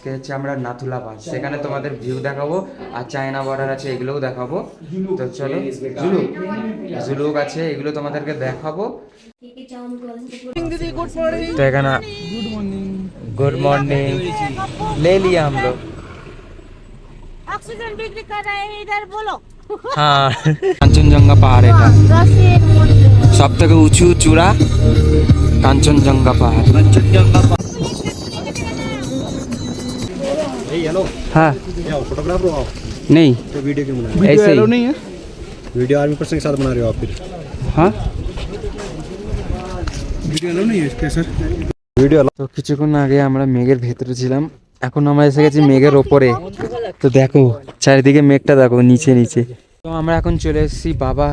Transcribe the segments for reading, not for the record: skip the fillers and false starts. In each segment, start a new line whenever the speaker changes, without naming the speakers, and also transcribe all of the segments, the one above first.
আজকে হচ্ছে আমরা নাথুলা পাস, সেখানে তোমাদের ভিউ দেখাবো আর চায়না বর্ডার আছে এগুলোও দেখাবো। তো চলো, জুলুক আছে এগুলো তোমাদেরকে দেখাবো। तो এখানে गुड मॉर्निंग ले लिया हम लोग।
ऑक्सीजन बिक्री कर रहे हैं इधर बोलो।
हाँ কাঞ্চনজঙ্ঘা পাহাড়, এটা সব থেকে উঁচু চূড়া কাঞ্চনজঙ্ঘা পাহাড়।
हेलो,
हाँ
फोटोग्राफर हो आप?
नहीं,
तो वीडियो क्यों बना
वीडियो ऐसे ही
नहीं है? वीडियो आर्मी पर्सन के साथ बना रहे हो आप फिर?
हाँ
वीडियो अलाउ नहीं है इसके सर? वीडियो
তো কিছুক্ষণ আগে আমরা মেঘের ভেতরে ছিলাম, এখন আমরা এসে গেছি মেঘের ওপরে। তো দেখো চারিদিকে মেঘটা দেখো নিচে নিচে। তো আমরা এখন চলে এসেছি বাবা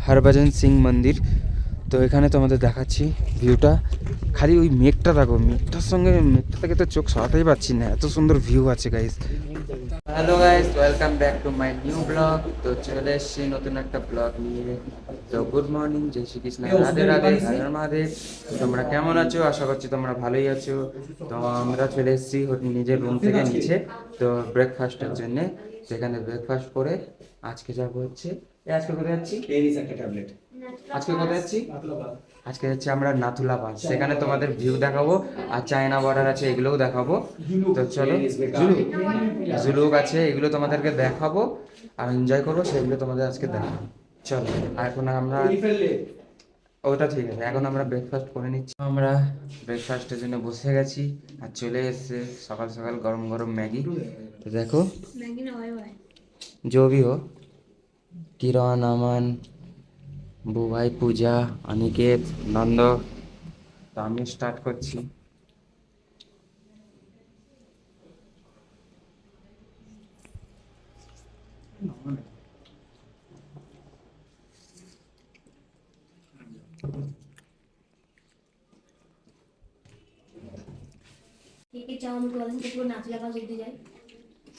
হরভজন সিং মন্দির। তো এখানে তোমাদের দেখাচ্ছি ভিউটা, খালি ওই মেঘটা দেখো, মেঘটার সঙ্গে মেঘটা থেকে তো চোখ সরাতেই পারছি না, এত সুন্দর ভিউ আছে guys. Hello guys, welcome back to my new blog. তো চলে এসেছি নতুন একটা ব্লগ নিয়ে। তো গুড মর্নিং, জয় শ্রীকৃষ্ণ, রাধে রাধে, হর হর মহাদেব। তোমরা কেমন আছো? আশা করছি তোমরা ভালোই আছো। তো আমরা চলে এসেছি নিজের রুম থেকে নিচে, তো ব্রেকফাস্টের জন্যে। সেখানে ব্রেকফাস্ট করে আজকে যাবো হচ্ছে, আজকে কোথায় যাচ্ছি? আজকে কোথায় যাচ্ছি? আজকে যাচ্ছি আমরা নাথুলা পাস, সেখানে তোমাদের ভিউ দেখাবো আর চায়না বর্ডার আছে এগুলোও দেখাবো। তো চলো, জুলুক আছে এগুলো তোমাদেরকে দেখাবো আর এনজয় করবো, সেগুলো তোমাদের আজকে দেখাবো। চলো, আর এখন আমরা ওটা ঠিক আছে, এখন আমরা ব্রেকফাস্ট করে নিচ্ছি। আমরা ব্রেকফাস্টের জন্য বসে গেছি আর চলে এসছে সকাল সকাল গরম গরম ম্যাগি। তো দেখো जो भी हो, কিরণ, আমান, বুভাই, পূজা, অনিকেত, নন্দ। তো আমি স্টার্ট করছি।
কে কে চাও আমাকে বলেন তো, পুরো নাচলা পাস অব্দি যায়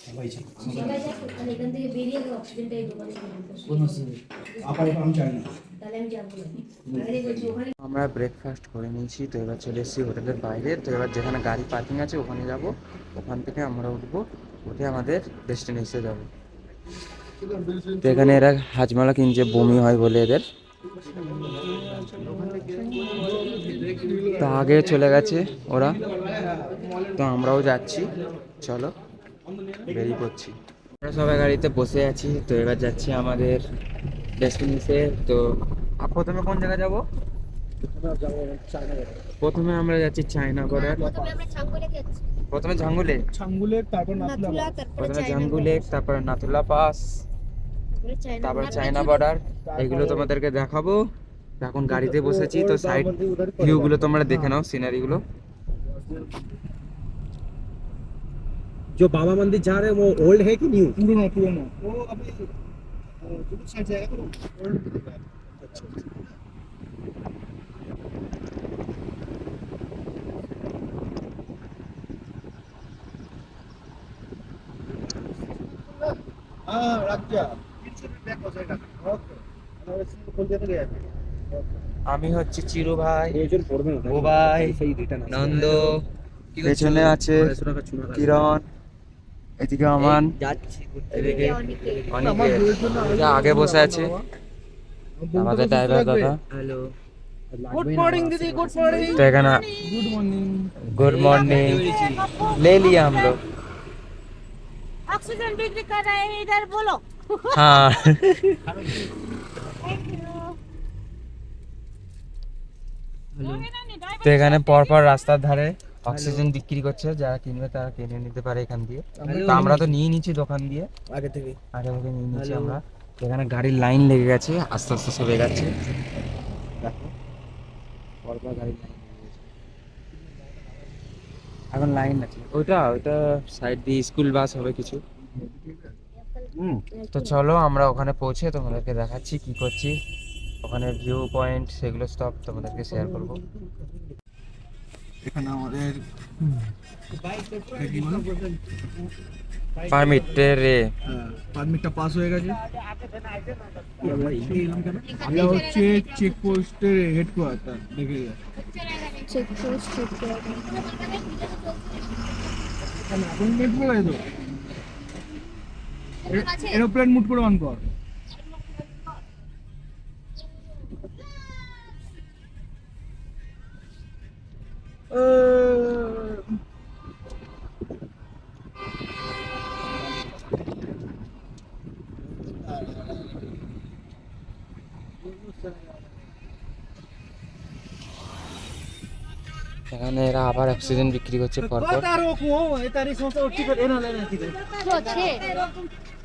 সবাই যায়, সবাই যায়। তাহলে এখান থেকে বেরিয়ে গিয়ে অক্সিজেনটা এই দোকানে কোন আছে আমি চাই না, তাহলে আমি যাবো না। আগে বলছি ওখানে
আমরা ব্রেকফাস্ট করে নিয়েছি, তো এবার চলে এসেছি হোটেলের বাইরে। তো এবার যেখানে গাড়ি পার্কিং আছে ওখানে যাব, ওখান থেকে আমরা উঠবো, উঠে আমাদের ডেস্টিনেশনে যাব। তো এখানে এরা হাজমালা কিনছে, বমি হয় বলে এদের। তো আগে চলে গেছে ওরা, তো আমরাও যাচ্ছি। চলো বেরিয়ে পড়ছি। আমরা সবাই গাড়িতে বসে আছি, তো এবার যাচ্ছি আমাদের ডেস্টিনেশনে। তো প্রথমে কোন জায়গায় যাব? প্রথমে আমরা যাচ্ছি চায়না বর্ডার।
প্রথমে আমরা ছাঙ্গুলে যাচ্ছি,
প্রথমে ঝাঙ্গুলে,
তারপর
নাথুলা,
প্রথমে ঝাঙ্গুলে, তারপর নাথুলা পাস, তারপর চায়না বর্ডার, এগুলো তোমাদেরকে দেখাবো। এখন গাড়িতে বসেছি, তো সাইড ভিউ গুলো তোমরা দেখে নাও, সিনারি গুলো।
जो बाबा मंदिर जा रहे हैं वो ओल्ड है कि न्यू? पुराना वो अभी दूसरी साइड जाएगा तो ओल्ड दिखेगा। अच्छा हाँ रख गया पीछे भी बैक हो जाएगा। ओके और इसको खोल देने गया।
আমি হচ্ছে চিরু ভাই,
ये जो फोड़ में
ও ভাই,
सही रिटर्न
নন্দ, পেছনে আছে কিরণ, এদিকে আমান, এদিকে অনেকে আগে বসে আছে আমাদের ড্রাইভার দাদা।
गुड मॉर्निंग दीदी गुड मॉर्निंग
तो एखाने
गुड मॉर्निंग
गुड मॉर्निंग ले लिया हम लोग।
ऑक्सीजन बिक्री कर रहे हैं इधर बोलो।
हाँ
थैंक यू।
তো এখানে পরপর রাস্তার ধারে অক্সিজেন বিক্রি করছে, যারা কিনবে তারা কিনে নিতে পারে এখান দিয়ে। তো আমরা তো নিয়ে নিচ্ছি দোকান দিয়ে,
आगे थे
আগে থেকে নিয়ে নিচ্ছি আমরা। তো এখানে গাড়ির লাইন লেগে গেছে, আস্তে আস্তে সব এগাচ্ছে। দেখো পরপর গাড়ির লাইন লেগে গেছে, এখন লাইন আছে। ওইটা সাইড দিয়ে স্কুল বাস হবে কিছু। তো চলো আমরা ওখানে পৌঁছে তোমাদেরকে দেখাচ্ছি কি করছি, ওখানে ভিউ পয়েন্ট সেগুলো সব তোমাদেরকে শেয়ার করবো।
এখানে আমাদের
পারমিট রে,
পারমিটটা পাস হয়ে গেছে। আমরা হচ্ছে চেকপোস্টের হেডকোয়ার্টার দেখে
চেক পোস্ট
এরোপ্লেন মুড করে অন কর।
এখানে এরা আবার অক্সিজেন বিক্রি করছে পরপর।
जो छः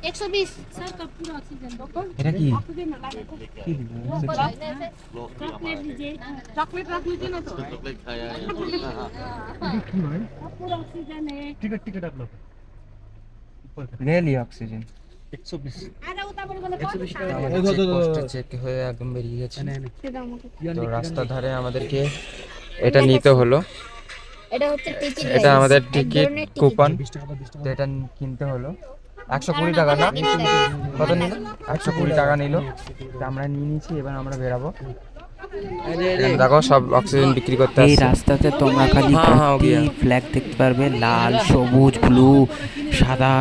120 सर का पूरा ऑक्सीजन
এটা কি?
चॉकलेट लीजिए चॉकलेट रख लीजिए ना तो पूरा ऑक्सीजन है
टिकट टिकट आप लोग
ले लिया অক্সিজেন।
120
আরে ওটা বলে বলে
পোস্টে চেক হয়ে একদম বেরিয়ে গেছে। তো রাস্তার ধারে আমাদেরকে এটা নিতে হলো।
এটা হচ্ছে টিকিট
এটা আমাদের টিকিট কুপন। তো এটা কিনতে হলো 120 টাকা না? কত নিল? 120 টাকা নিল। তো আমরা নিয়ে নিয়েছি, এবার আমরা বেরাবো। এখানে দেখো সব অক্সিজেন বিক্রি করতে
এই
আসছে।
রাস্তাতে তোমরা খালি ফ্ল্যাগ দেখতে পারবে, লাল, সবুজ, ব্লু, সাদা,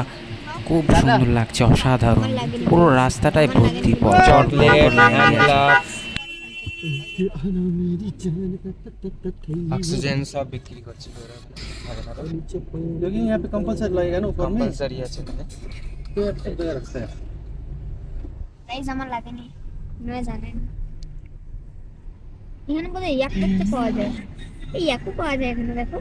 খুব সুন্দর লাগছে, অসাধারণ। পুরো রাস্তাটাই ভর্তি
চকলেট, হ্যান্ডগ্লাভস, অক্সিজেন সব বিক্রি করছে।
लेकिन यहाँ पे कंपलसरी लगेगा ना ऊपर में
কম্পালসারি আছে এখানে।
तो सब जगह रखता है।
প্রাইস আমার লাগেনি, নয় জানেন। এখানে বলে ইয়াক দেখতে পাওয়া যায়, এই ইয়াকও পাওয়া যায় এখানে দেখো।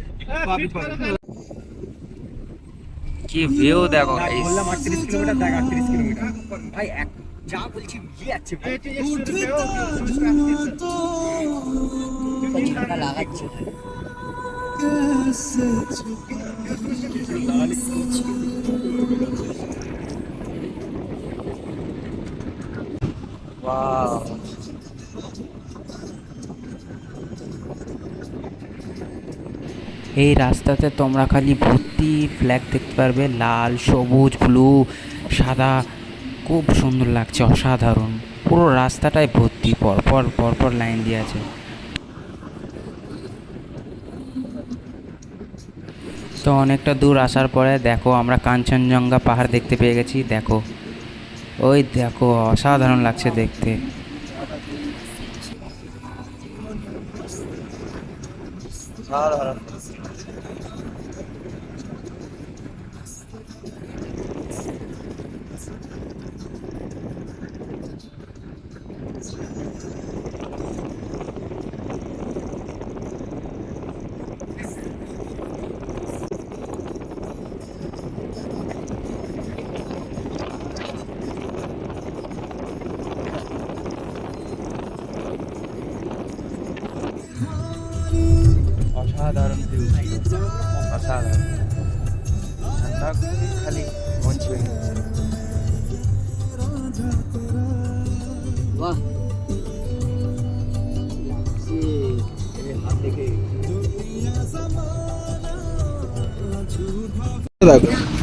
কি ভিউ দেখো গাইস।
বললাম 38 কিলোমিটার, দেখ 38 কিলোমিটার ভাই, এক যা বলছি ये अच्छे ভাই। টাকা লাগাচ্ছে
ওয়াও,
এই রাস্তাতে তোমরা খালি ভর্তি ফ্ল্যাগ দেখতে পারবে, লাল, সবুজ, ব্লু, সাদা, খুব সুন্দর লাগছে, অসাধারণ। পুরো রাস্তাটাই ভর্তি, পরপর পরপর লাইন দিয়ে আছে। তো অনেকটা দূর আসার পরে দেখো আমরা কাঞ্চনজঙ্ঘা পাহাড় দেখতে পেয়ে গেছি। দেখো, ওই দেখো, অসাধারণ লাগছে দেখতে।
অসাধারণ ভিউ, অসাধারণ। ঠান্ডা খালি মন ছুঁয়ে গেছে।
वाह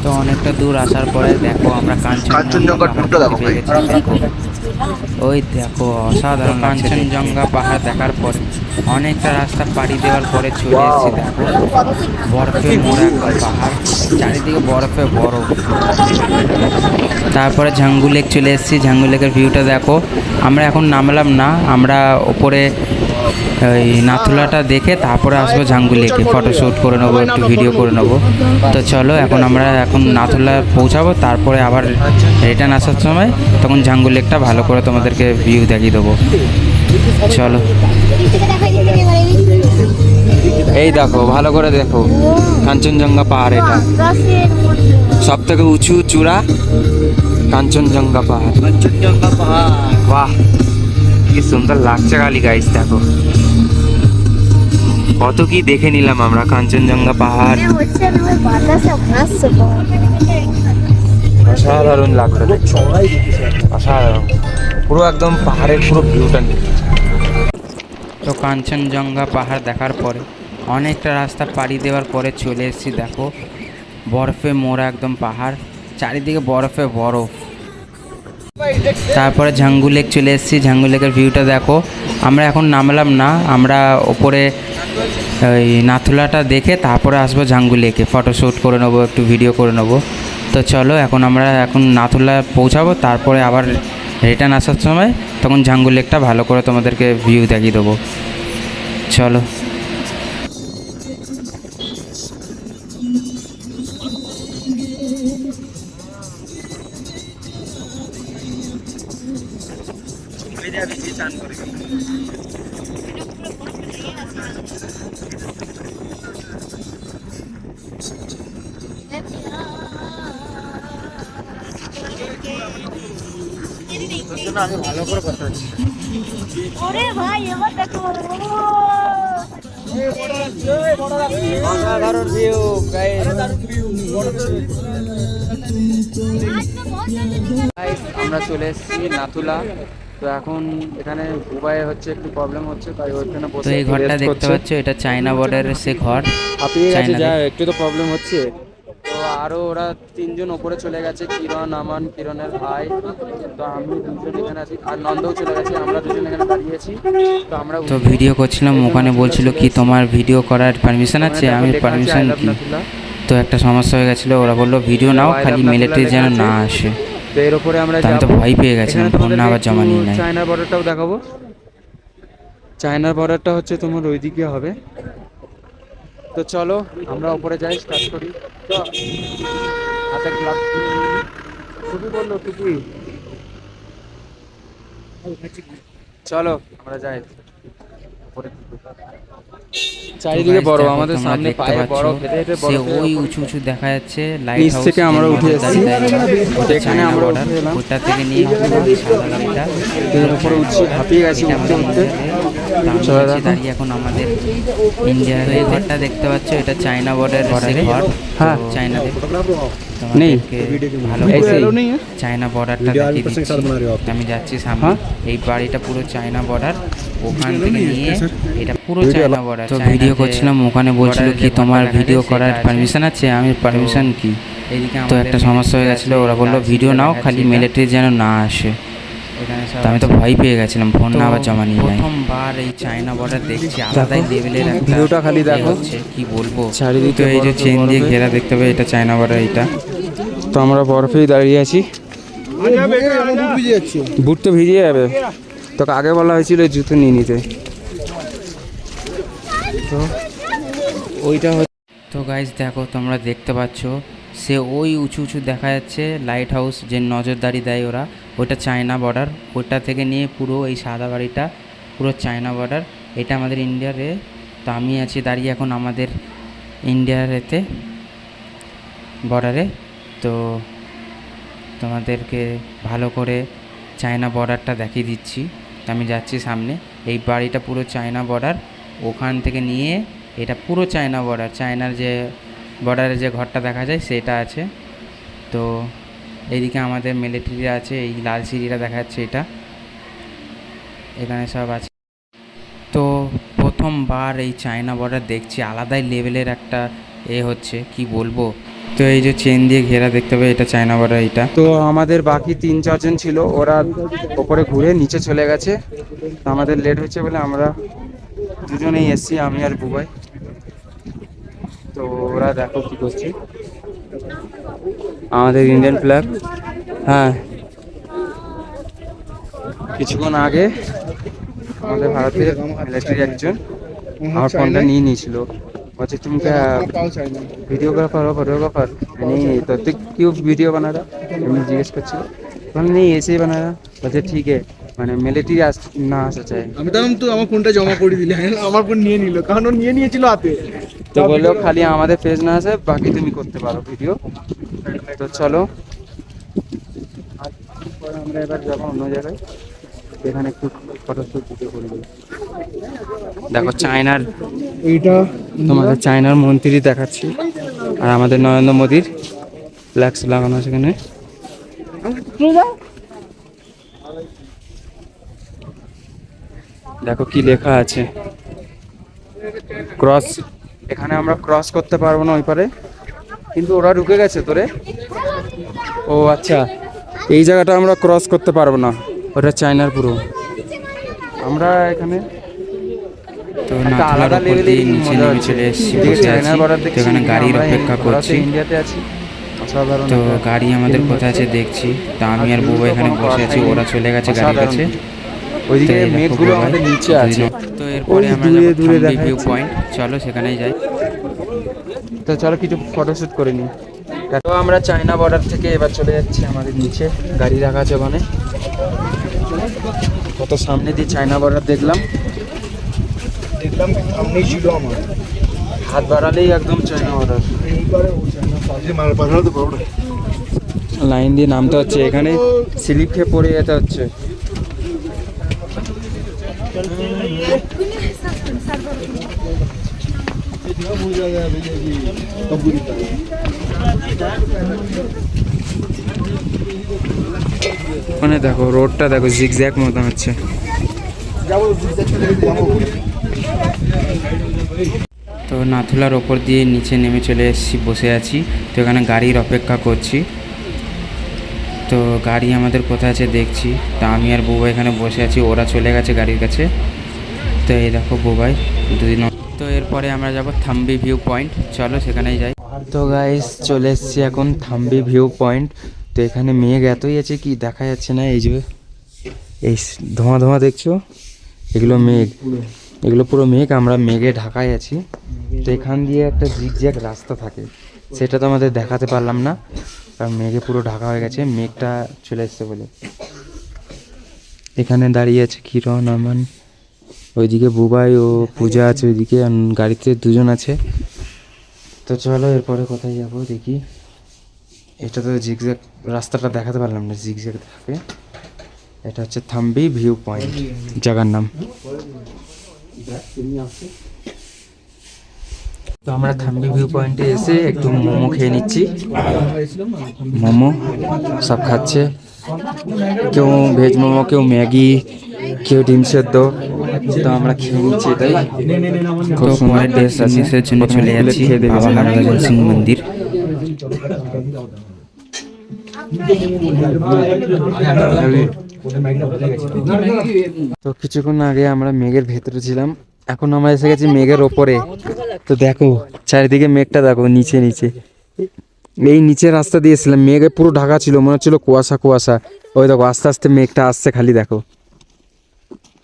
তো অনেকটা দূর আসার পরে দেখো আমরা কাঞ্চনজঙ্ঘা পাহাড় পেয়ে গেছি। দেখো, ওই দেখো, অসাধারণ কাঞ্চনজঙ্ঘা পাহাড় দেখার পরে অনেকটা রাস্তা পাড়ি দেওয়ার পরে চলে এসেছি। দেখো, বরফে মোড়া একটা পাহাড়, চারিদিকে বরফে বরফ। তারপরে ঝাঙ্গু লেক চলে এসেছি। ঝাঙ্গু লেকের ভিউটা দেখো। আমরা এখন নামলাম না, আমরা ওপরে ওই নাথুলাটা দেখে তারপরে আসবো ঝাঙ্গু লেকে, ফটোশ্যুট করে নেবো, একটু ভিডিও করে নেবো। তো চলো, এখন আমরা নাথুলা পৌঁছাবো, তারপরে আবার রিটার্ন আসার সময় তখন ঝাঙ্গু লেকটা ভালো করে তোমাদেরকে ভিউ দেখিয়ে দেবো। চলো,
এই দেখো, ভালো করে দেখো, কাঞ্চনজঙ্ঘা পাহাড়। এটা সব থেকে উঁচু চূড়া কাঞ্চনজঙ্ঘা পাহাড়।
कंचनजंगा पहाड़
বাহ, কি সুন্দর লাগছে খালি গাইস। দেখো কত কি দেখে নিলাম আমরা। কাঞ্চনজঙ্ঘা পাহাড় অসাধারণ লাগলো দেখতে, অসাধারণ। পুরো একদম পাহাড়ের পুরো ভিউটা নিয়ে।
তো কাঞ্চনজঙ্ঘা পাহাড় দেখার পরে অনেকটা রাস্তা পাড়ি দেওয়ার পরে চলে এসেছি। দেখো, বরফে মোড়া একদম পাহাড়, চারিদিকে বরফে বরফ। তারপরে ঝাঙ্গু লেক চলে এসেছি। ঝাঙ্গু লেকের ভিউটা দেখো। আমরা এখন নামলাম না, আমরা ওপরে ওই নাথুলাটা দেখে তারপরে আসবো ঝাঙ্গু লেকে, ফটোশ্যুট করে নেবো, একটু ভিডিও করে নেবো। তো চলো আমরা এখন নাথুলা পৌঁছাবো, তারপরে আবার রিটার্ন আসার সময় তখন ঝাঙ্গু লেকটা ভালো করে তোমাদেরকে ভিউ দেখিয়ে দেবো। চলো।
আমি ভালো করে কথা হচ্ছি।
ওরে ভাই এবার দেখো
অসাধারণ ভিউ গাইস। আমরা চলে এসেছি নাথুলা। তো এখন এখানে দুবাইয়ে হচ্ছে একটু প্রবলেম হচ্ছে, তাই ওইখানে
তো
বসে
এই ঘরটা দেখতে পাচ্ছ, এটা চায়না বর্ডারের সে ঘর।
হাঁপিয়ে গেছে,
চায়না
যা
দেশ।
একটু তো প্রবলেম হচ্ছে। তো আরো ওরা 3জন ওপরে চলে গেছে, কিরণ, আমান, কিরণের ভাই। তো আমি 2জন এখানে আছি, আর নন্দও চলে গেছে। আমরা 2জন এখানে দাঁড়িয়েছি। তো আমরা
তো ভিডিও করছিলাম, ওখানে বলছিল কি তোমার ভিডিও করার পারমিশন আছে, আমি পারমিশন কি। তো একটা সমস্যা হয়ে গেছিলো, ওরা বললো ভিডিও নাও, খালি মিলিটারি যেন না আসে।
তো এর উপরে আমরা
তো আমি তো
যাবো।
ভয় পেয়ে গেছিলাম,
এখানে
ফোন না আবার জমা নিয়ে নেয়।
চায়নার বর্ডারটাও দেখাবো। চায়নার বর্ডারটা হচ্ছে তোমার ওইদিকে হবে। তো চলো আমরা উপরে যাই, স্টার্ট করি। তো হাতে গ্লাভস টুপি বললো, টুপি। চলো আমরা যাই উপরে। চারিদিকে
তো guys,
বড়,
দেখো,
আমাদের
তোমরা
সামনে
দেখতে
পায়ে
পাচ্ছ,
বরফ, হেঁটে হেঁটে
সে
বরফে
ওই
ওপরে।
উঁচু উঁচু দেখা যাচ্ছে লাইট
নিচ
হাউস,
থেকে আমরা উঠে এসেছি। এখানে আমরা
বর্ডার
উঠে এলাম।
ওটা থেকে নিয়ে এই সাদা গাড়িটা
এর উপরে উঠছি, হাঁপিয়ে গেছি
এটা
উঠতে
আমাদের
উঠতে।
ইন্ডিয়াতে। তো
চলো
আমরা
দেখো।
দাঁড়িয়ে এখন আমাদের ইন্ডিয়ার এই ঘরটা দেখতে পাচ্ছ, এটা চায়না বর্ডারের ঘর।
হ্যাঁ।
চায়না
নেই।
ভালো
ऐसे
করে
ही।
চায়না বর্ডারটা
ভিডিও
দেখিয়ে
100% সাথ বানা
দিচ্ছি। আমি যাচ্ছি সামনে।
হ্যাঁ।
এই বাড়িটা পুরো চায়না বর্ডার, ওখান থেকে নিয়ে এটা পুরো
ভিডিও
চায়না
লা-
বর্ডার।
তো
ভিডিও করছিলাম, ওখানে বলছিল কি তোমার ভিডিও করার পারমিশন আছে, আমি পারমিশন কি। এদিকে তো একটা সমস্যা হয়ে গেছিলো, ওরা বললো ভিডিও নাও, খালি মিলিটারি যেন না আসে। তো আমি তো ভয় পেয়ে গেছিলাম, ফোন না আবার জমা নিয়ে নেয়। প্রথমবার এই চায়না বর্ডার দেখছি, আলাদাই লেভেলের একটা
ভিউটা খালি দেখো।
হচ্ছে, কি বলবো।
চারিদিকে
তো এই যে
বরফে
চেন দিয়ে
বরফে।
ঘেরা দেখতে পাবে, এটা চায়না বর্ডার। এইটা
তো আমরা বরফেই দাঁড়িয়ে আছি। বুট তো ভিজে যাবে, তোকে আগে বলা হয়েছিল জুতো নিয়ে নিতে। তো ওইটা হচ্ছে।
তো গাইজ দেখো, তোমরা দেখতে পাচ্ছ, সে ওই উঁচু উঁচু দেখা যাচ্ছে লাইট হাউস, যে নজরদারি দেয় ওরা, ওইটা চায়না বর্ডার। ওইটা থেকে নিয়ে পুরো এই সাদা বাড়িটা পুরো চায়না বর্ডার। এটা আমাদের ইন্ডিয়ার এ। তো আমি আছি দাঁড়িয়ে এখন আমাদের ইন্ডিয়ার এতে বর্ডারে। তো তোমাদেরকে ভালো করে চায়না বর্ডারটা দেখিয়ে দিচ্ছি। তো আমি যাচ্ছি সামনে। এই বাড়িটা পুরো চায়না বর্ডার, ওখান থেকে নিয়ে এটা পুরো চায়না বর্ডার। চায়নার যে বর্ডারে যে ঘরটা দেখা যায় সেটা আছে। তো এইদিকে আমাদের মিলিটারি আছে, এই লাল সিঁড়িটা দেখা যাচ্ছে, এটা এখানে সব আছে। তো প্রথমবার এই চায়না বর্ডার দেখছি, আলাদাই লেভেলের একটা হচ্ছে, কি বলবো। তো এই যে চেন দিয়ে ঘেরা দেখতে পাবে, এটা চায়না বর্ডার। এইটা
তো আমাদের বাকি 3-4 জন ছিল, ওরা ওপরে ঘুরে নিচে চলে গেছে। তো আমাদের লেট হচ্ছে বলে আমরা 2জনেই এসছি, আমি আর বুবাই। তো ওরা দেখো কি করছে, আমাদের ইন্ডিয়ান ফ্ল্যাগ। হ্যাঁ, কিছুক্ষণ আগে আমাদের ভারতের মিলিটারি একজন আমার ফোনটা নিয়ে নিয়েছিল, বলছে তুমি वीडियोग्राफर हो, फोटोग्राफर नहीं तो तू क्यों वीडियो बना रहा, मैं जिज्ञेस করছিল। বলে नहीं ऐसे ही बना रहा। বলছে ঠিক है মানে মিলিটারি না আসা চাই।
আমি তো তো আমার ফোনটা জমা করে দিলে, আমার ফোন নিয়ে নিল, কারণ ও নিয়ে নিয়েছিল হাতে।
তো বললো খালি আমাদের পেজ না আসে, বাকি তুমি করতে পারো ভিডিও। তো চলো আমরা এবার যাবো অন্য জায়গায়, এখানে একটু ফটোশুট ভিডিও করে দেবো। দেখো চায়নার,
এইটা
তোমাদের চায়নার মন্ত্রী দেখাচ্ছি, আর আমাদের নরেন্দ্র মোদীর ফ্ল্যাক্স লাগানো আছে এখানে। দেখো কি লেখা আছে, ক্রস। এখানে আমরা ক্রস করতে পারবো না ওই পারে, কিন্তু ওরা ঢুকে গেছে তোরে। ও আচ্ছা, এই জায়গাটা আমরা ক্রস করতে পারবো না, ওটা চায়নার পুরো। আমরা এখানে
তো নাথুলার উপর দিয়ে নিচে নেমে চলে এসেছি, বসে আছি। তো এখানে গাড়ির অপেক্ষা করছি।
ইন্ডিয়াতে আছি, অসাধারণ।
তো গাড়ি আমাদের কোথায় আছে দেখছি। তো আমি আর বুবা এখানে বসে আছি, ওরা চলে গেছে গাড়ির কাছে।
ওইদিকে
তো এই দেখো
মেঘগুলো
বুবাই,
আমাদের নিচে আছে।
তো এরপরে আমরা
দূরে
যাবো
দূরে
থাম্বি
দেখা
ভিউ
যাচ্ছে।
পয়েন্ট, চলো সেখানেই যাই।
তো চলো কিছু ফটোশ্যুট করে নিই। তো আমরা চায়না বর্ডার থেকে এবার চলে যাচ্ছি আমাদের নিচে, গাড়ি রাখা আছে ওখানে। কত সামনে দিয়ে চায়না বর্ডার দেখলাম,
সামনেই ছিল আমার।
হাত বাড়ালেই একদম চায়না বর্ডার। লাইন দিয়ে নামতে হচ্ছে, এখানে স্লিপ খেয়ে পড়ে যেতে হচ্ছে। ওখানে দেখো রোডটা দেখো, জিগজ্যাগ মতন হচ্ছে।
তো নাথুলার ওপর দিয়ে নিচে নেমে চলে এসেছি, বসে আছি। তো এখানে গাড়ির অপেক্ষা করছি। তো গাড়ি আমাদের কোথায় আছে দেখছি। তা আমি আর বুবাই এখানে বসে আছি, ওরা চলে গেছে গাড়ির কাছে। তো এই দেখো বুবাই দুদিন। তো এরপরে আমরা যাব থাম্বি ভিউ পয়েন্ট, চলো সেখানেই যাই।
তো গাইস চলে এসেছি এখন থাম্বি ভিউ পয়েন্ট। তো এখানে মেঘ এতই আছে কি দেখা যাচ্ছে না, এই যে এই ধোঁয়া ধোঁয়া দেখছো, এগুলো মেঘ, এগুলো পুরো মেঘ। আমরা মেঘে ঢাকায় আছি। তো এখান দিয়ে একটা জিগজ্যাগ রাস্তা থাকে, সেটা তো আমাদের দেখাতে পারলাম না, কারণ মেঘে পুরো ঢাকা হয়ে গেছে, মেঘটা চলে এসছে বলে। এখানে দাঁড়িয়ে আছে কিরণ, আমান, ওইদিকে বুবাই ও পূজা আছে, ওইদিকে গাড়িতে দুজন আছে। তো চলো এরপরে কোথায় যাবো দেখি। এটা তো জিগজ্যাগ রাস্তাটা দেখাতে পারলাম না, জিগজ্যাগ থাকে। এটা হচ্ছে থাম্বি ভিউ পয়েন্ট জায়গার নাম। তো আমরা থাম্বি ভিউ পয়েন্টে এসে একটু মোমো খেয়ে নিচ্ছি। মোমো সব খাচ্ছে, কেউ ভেজ মোমো, কেউ ম্যাগি, কেউ ডিম সেদ্ধ। তো আমরা খেয়ে নিচ্ছি এটাই। খুব
তো
সুন্দর
পরের
টেস্ট আছে।
ডেস্টিনেশনের জন্য চলে যাচ্ছি
খেয়ে দেখেছি।
বাবা হরভজন সিং মন্দির।
তো কিছুক্ষণ আগে আমরা মেঘের ভেতরে ছিলাম, এখন আমরা এসে গেছি মেঘের ওপরে। তো দেখো চারিদিকে মেঘটা দেখো, নিচে নিচে এই নিচে রাস্তা দিয়েছিলাম, মেঘে পুরো ঢাকা ছিল, মনে হচ্ছিল কুয়াশা কুয়াশা। ওই দেখো আস্তে আস্তে মেঘটা আসছে, খালি দেখো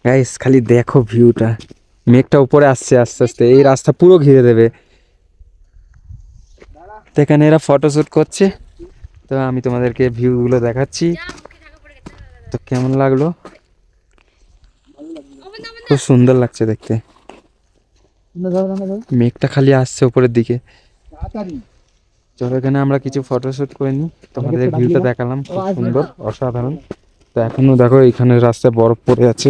গাইস, খালি দেখো ভিউটা, মেঘটা উপরে আসছে আস্তে আস্তে, এই রাস্তা পুরো ঘিরে দেবে। তো এখানে এরা ফটোশ্যুট করছে, তো আমি তোমাদেরকে ভিউগুলো দেখাচ্ছি। তো কেমন লাগলো? খুব সুন্দর লাগছে দেখতে, মেঘটা খালি আসছে উপরের দিকে। চলো এখানে আমরা কিছু ফটোশ্যুট করে নিই, তোমাদের ভিউটা দেখালাম, খুব সুন্দর অসাধারণ। তো এখনো দেখো এখানে রাস্তায় বরফ পড়ে আছে,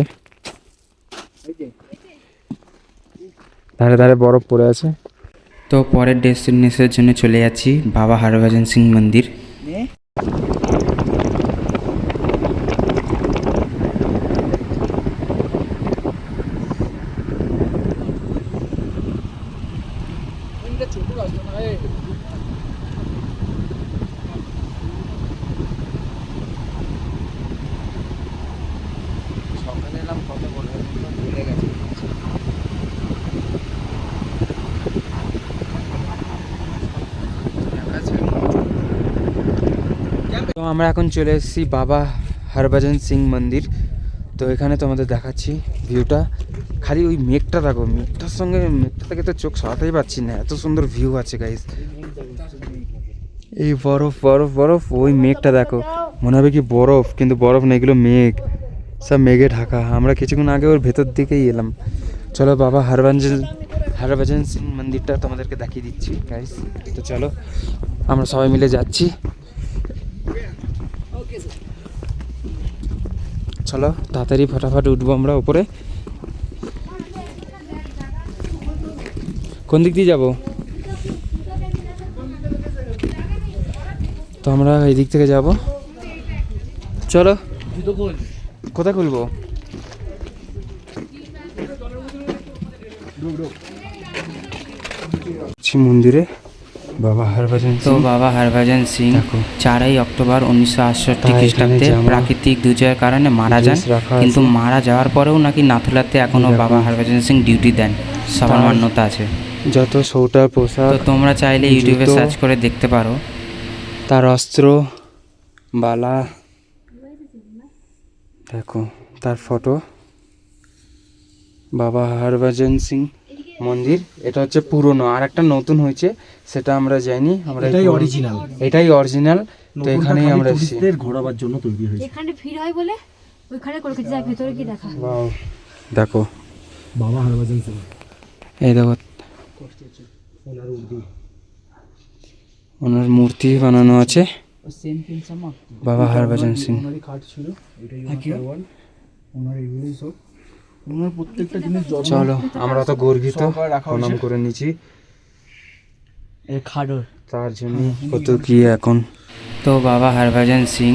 ধারে ধারে বরফ পড়ে আছে।
তো পরের ডেস্টিনেশনের জন্য চলে যাচ্ছি বাবা হরভজন সিং মন্দির।
তো আমরা এখন চলে এসেছি বাবা হরভজন সিং মন্দির। তো এখানে তোমাদের দেখাচ্ছি ভিউটা, খালি ওই মেঘটা দেখো, মেঘটার সঙ্গে মেঘটা থেকে তো চোখ সরাতেই পারছি না, এত সুন্দর ভিউ আছে গাইস। এই বরফ বরফ বরফ, ওই মেঘটা দেখো, মনে হবে কি বরফ, কিন্তু বরফ না, এগুলো মেঘ, সব মেঘে ঢাকা। আমরা কিছুক্ষণ আগে ওর ভেতর দিকেই এলাম। চলো বাবা হরভজন সিং মন্দিরটা তোমাদেরকে দেখিয়ে দিচ্ছি গাইস। তো চলো আমরা সবাই মিলে যাচ্ছি, চলো তাড়াতাড়ি ফটাফট উঠবো আমরা উপরে। কোন দিক দিয়ে যাব? তো আমরা এই দিক থেকে যাব, চলো। কোথায় খুলবো? মন্দিরে বাবা হরভজন
তো
সিং।
বাবা হরভজন সিং
দেখো
4ই অক্টোবর 1968
তার এখানে
খ্রিস্টাব্দে
জামা,
প্রাকৃতিক দুর্যোগের কারণে মারা যান,
ড্রেস রাখা আছে।
কিন্তু মারা যাওয়ার পরেও নাকি নাথুলাতে এখনও
দেখো।
বাবা হরভজন সিং ডিউটি দেন, সবার
তার
মান্যতা আছে।
যত সোয়েটার পোশাক,
তো তোমরা চাইলে ইউটিউবে
জুতো,
সার্চ করে দেখতে পারো।
তার অস্ত্র, বালা, দেখো তার ফটো। বাবা হরভজন সিং মন্দির, এটা হচ্ছে পুরনো, আর একটা নতুন হয়েছে সেটা আমরা যাইনি, আমরা
এটাই
পুরনো-
অরিজিনাল।
এটাই অরিজিনাল। তো এখানেই আমরা এসেছি।
টুরিস্টদের ঘোরাবার জন্য তৈরি হয়েছে।
এখানে ভিড় হয় বলে ওইখানে করে যায়, ভেতরে কি দেখা?
Wow, দেখো
বাবা হরভজন সিং
এই দেখো
ওনার উর্দু।
ওনার মূর্তি বানানো আছে, বাবা হরভজন সিং।
ওনারই কাঠ ছিল, এটাই ওনার তরোয়াল, ওনার এগুলোই সব, ওনার প্রত্যেকটা জিনিস যত্ন
চলো আমরা তো গর্বিত,
সহকারে রাখা
প্রণাম
হয়েছে।
করে নিচ্ছি
এই খাডর
তার জন্য। কত কি এখন
তো বাবা হরভজন সিং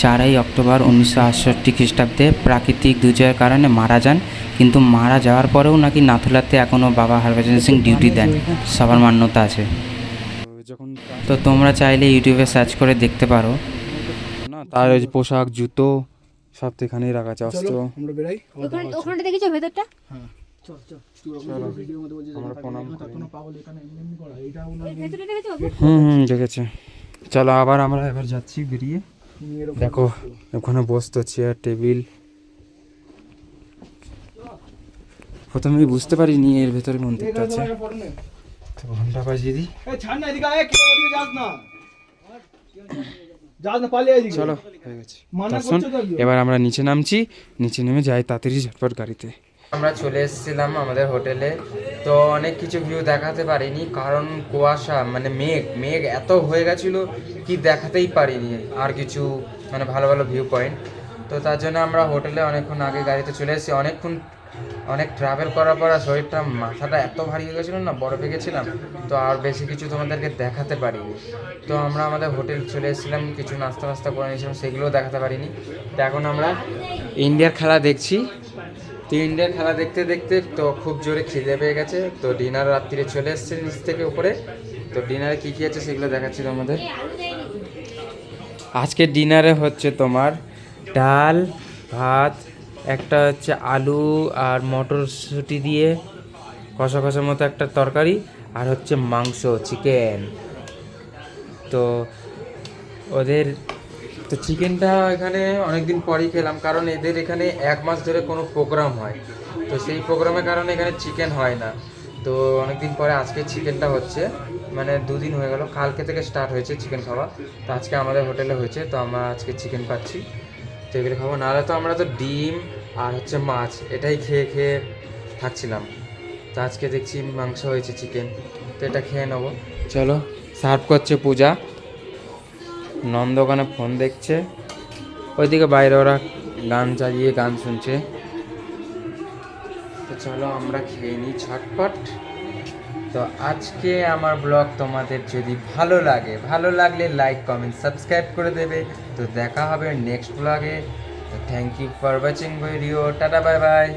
4ই অক্টোবর 1968 খ্রিস্টাব্দে প্রাকৃতিক দুর্যোগের কারণে মারা যান, কিন্তু মারা যাওয়ার পরেও নাকি নাথুলাতে এখনও বাবা হরভজন সিং ডিউটি দেন, সবার মান্যতা আছে।
যখন
তো তোমরা চাইলে ইউটিউবে সার্চ করে দেখতে পারো।
না তার ওই যে পোশাক, জুতো সব তো এখানেই রাখা আছে, অস্ত্র।
আমরা বেরাই।
ওখানে দেখেছো ভেতরটা?
চল চল
চলো,
ভিডিওর মধ্যে বলছি
আমরা প্রণাম করি।
কোনো পাগল এখানে এমনি এমনি করা, এটা ওনার
ভেতরে দেখেছো?
দেখেছে। চলো আবার আমরা এবার যাচ্ছি বেরিয়ে। দেখো ওখানে বসতো চেয়ার টেবিল, প্রথমে বুঝতে পারিনি এর ভেতরে মন্দিরটা আছে। তো ঘন্টা বাজিয়ে দিই,
এই ছাড় না এদিকে, এই কেউ ওদিকে যাস না, যাস না, পালিয়ে এদিকে।
চলো হয়ে গেছে
মানা
দর্শন।
করছো তো একজন।
এবার আমরা নিচে নামছি, নিচে নেমে যাই তাড়াতাড়ি ঝটপট গাড়িতে। আমরা চলে এসেছিলাম আমাদের হোটেলে, তো অনেক কিছু ভিউ দেখাতে পারিনি কারণ কুয়াশা, মানে মেঘ এত হয়ে গেছিলো কি দেখাতেই পারিনি আর কিছু, মানে ভালো ভালো ভিউ পয়েন্ট। তো তার জন্য আমরা হোটেলে অনেকক্ষণ আগে গাড়িতে চলে এসেছি। অনেক ট্রাভেল করার পর আর শরীরটা, মাথাটা এত ভারী হয়ে গেছিলো না, বরফে গেছিলাম, তো আর বেশি কিছু তোমাদেরকে দেখাতে পারিনি। তো আমরা আমাদের হোটেল চলে এসেছিলাম, কিছু নাস্তা ফাস্তা করে নিয়েছিলাম, সেগুলোও দেখাতে পারিনি। তো এখন আমরা ইন্ডিয়ার খেলা দেখছি। তো ইন্ডিয়ার খেলা দেখতে দেখতে তো খুব জোরে খিদে পেয়ে গেছে, তো ডিনার রাত্রিরে চলে এসছে নিচ থেকে উপরে। তো ডিনারে কী কী আছে সেগুলো দেখাচ্ছি তোমাদের। আজকে ডিনারে হচ্ছে তোমার ডাল, ভাত, একটা হচ্ছে আলু আর মটরশুঁটি দিয়ে কষা কষার মতো একটা তরকারি, আর হচ্ছে মাংস, চিকেন। তো ওদের তো চিকেনটা এখানে অনেকদিন পরেই খেলাম, কারণ এদের এখানে 1 মাস ধরে কোনো প্রোগ্রাম হয়, তো সেই প্রোগ্রামের কারণে এখানে চিকেন হয় না। তো অনেকদিন পরে আজকে চিকেনটা হচ্ছে, মানে 2 দিন হয়ে গেল, কালকে থেকে স্টার্ট হয়েছে চিকেন খাওয়া। তো আজকে আমাদের হোটেলে হয়েছে, তো আমরা আজকে চিকেন পাচ্ছি, তো এগুলো খাবো। নাহলে তো আমরা তো ডিম আর হচ্ছে মাছ এটাই খেয়ে খেয়ে থাকছিলাম। তো আজকে দেখছি মাংস হয়েছে, চিকেন, তো এটা খেয়ে নেবো। চলো, সার্ভ করছে পূজা, নন্দ ওখানে ফোন দেখছে, ওইদিকে বাইরে ওরা গান চালিয়ে গান শুনছে। তো চলো আমরা খেয়ে নিই ঝটপট। তো আজকে আমার ব্লগ তোমাদের যদি ভালো লাগলে লাইক, কমেন্ট, সাবস্ক্রাইব করে দেবে। তো দেখা হবে নেক্সট ব্লগে। তো thank you for watching video, tata, bye by.